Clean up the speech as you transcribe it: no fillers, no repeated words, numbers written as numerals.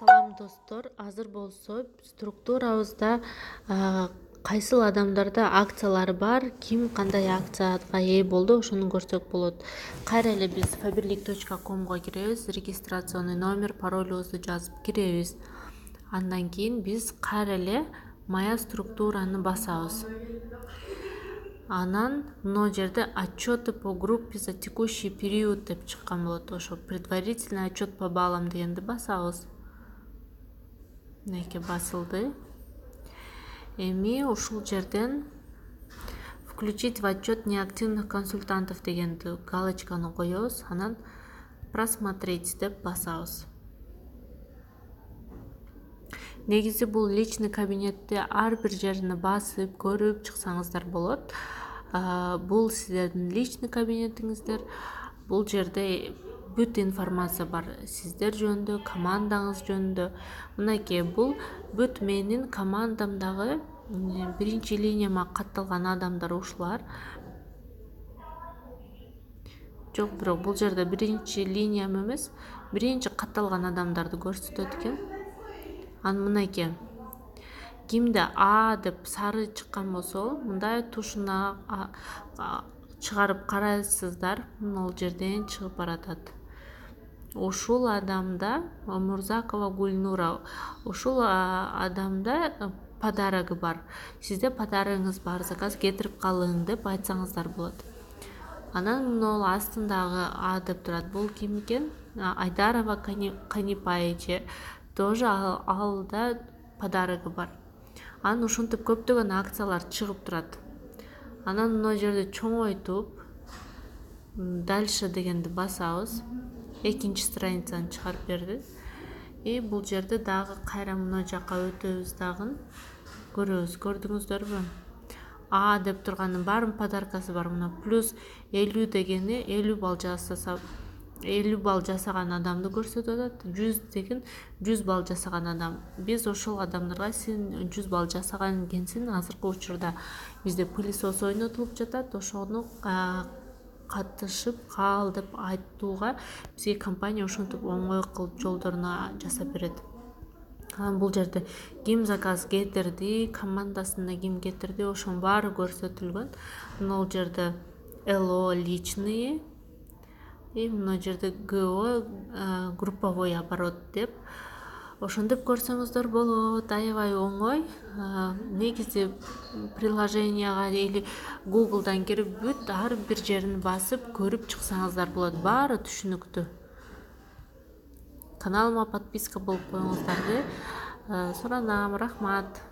Салам достор, азыр болсо структурабызда кайсыл адамдарда акциялар бар, ким кандай акцияга ээ болду, ошону көрсөк болот. Кайра эле биз faberlic.comго киребиз, регистрационный номер, паролубузду жазып киребиз. Андан кийин биз кайра эле моя структураны басабыз. Анан мына жерде отчеты по группе за текущий период деп чыккан болот. Ошо предварительный отчет по баллам дегенди басабыз. Мынакей басылды. Эми ушул жерден включить в отчет неактивных консультантов дегенди галочканы коебуз. Анан просмотреть деп басабыз. Негизи бул личный кабинетте ар бир жерине басып көрүп чыксаңыздар болот. Бул сиздердин личный кабинетиңиздер. Бул жерде бүт информация бар сиздер жөнүндө, командаңыз жөнүндө. Мынакей бул бүт менин командамдагы биринчи линияма катталган адамдар ушулар. Жок, бирок бул жерде биринчи линиям эмес, биринчи катталган адамдарды көрсөтөт экен. Анан мынакей кимде А деп сары чыккан болсо, мындай тушуна чыгарып карайсыздар, могул жерден чыгып баратат. Ушул адамда Мурзакова Гульнура, ушул адамда подарогу бар. Сизде подарогуңуз бар, заказ кетирип калың деп айтсаңыздар болот. Анан мына астындагы А деп турат. Бул ким экен? Айдарова Канипай же тоже алда подарогу бар. Анан ушинтип көптөгөн акциялар чыгып турат. Анан мына жерде чоңойтуп дальше дегенди басабыз. Экинчи страницаны чыгарып берди. Бул жерде дагы кайра мына жака өтөбүз дагы. Көрөбүз, көрдүңүздөрбү? А деп турганын баарын подаркасы бар. Мына плюс 50 дегени 50 балл жасаса 50 балл жасаган адамды көрсөтүп атат. 100 деген 100 балл жасаган адам. Биз ошол адамдарга сен 100 балл жасаган экенсиң, азыркы учурда бизде пылесос ойнотулуп жатат, ошону катышып кал деп айтууга бизге компания ошентип оңой кылып жолдоруна жасап берет. Анан бул жерде ким заказ кетирди, командасында ким кетирди, ошонун баары көрсөтүлгөн. Мына жерде ЛО личные, мына жерде ГО групповой оборот деп ошентип көрсөңүздөр болот. Аябай оңой. Негизи приложенияга или Google'дан кирип бүт ар бир жерин басып көрүп чыксаңыздар болот. Баары түшүнүктүү. Каналыма подписка болуп коюңуздарды суранам. Рахмат.